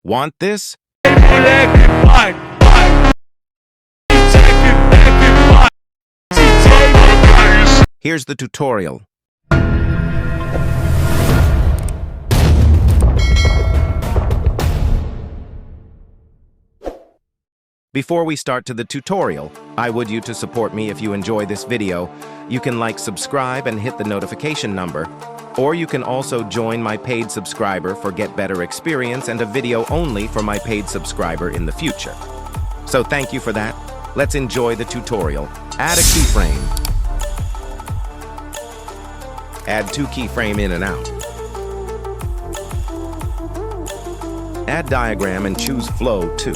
Want this? Here's the tutorial. Before we start to the tutorial, I would you to support me if you enjoy this video. You can like, subscribe, and hit the notification number. Or you can also join my paid subscriber for get better experience and a video only for my paid subscriber in the future. So thank you for that. Let's enjoy the tutorial. Add a keyframe. Add 2 keyframe in and out. Add diagram and choose flow 2.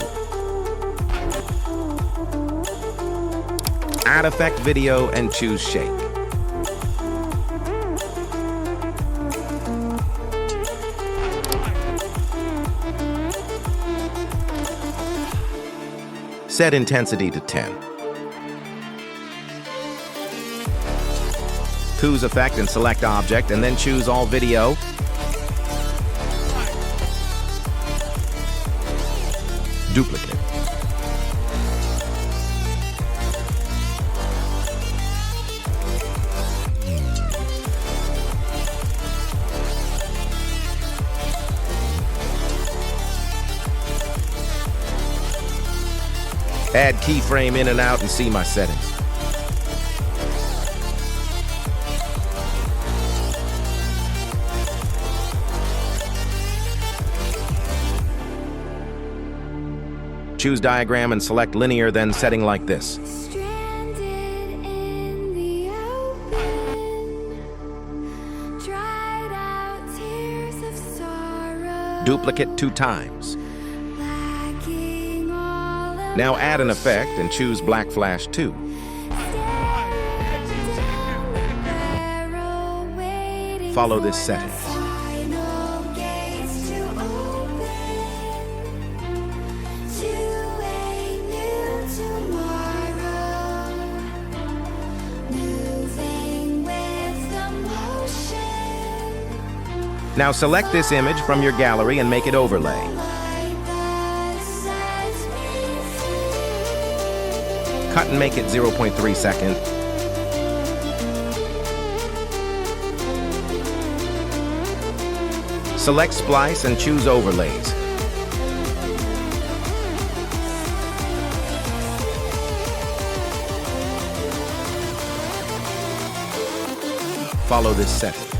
Add effect video and choose shake. Set intensity to 10. Choose effect and select object and then choose all video. Duplicate. Add keyframe in and out and see my settings. Choose diagram and select linear, then setting like this. Duplicate 2 times. Now add an effect and choose Black Flash 2. Follow this setting. Now select this image from your gallery and make it overlay. Cut and make it 0.3 second. Select splice and choose overlays. Follow this settings.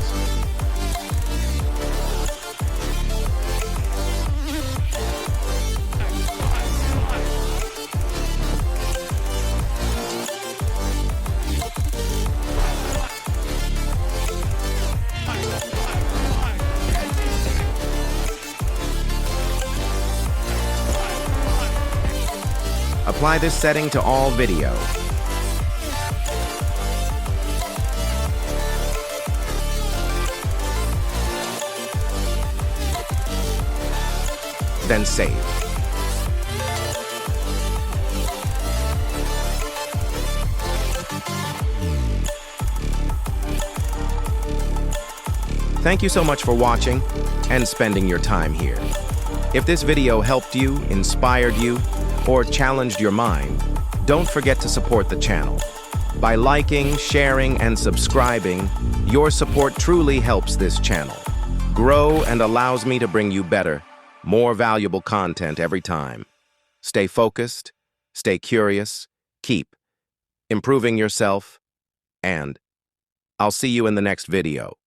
Apply this setting to all video. Then save. Thank you so much for watching and spending your time here. If this video helped you, inspired you, or challenged your mind, don't forget to support the channel. By liking, sharing, and subscribing, your support truly helps this channel grow and allows me to bring you better, more valuable content every time. Stay focused, stay curious, keep improving yourself, and I'll see you in the next video.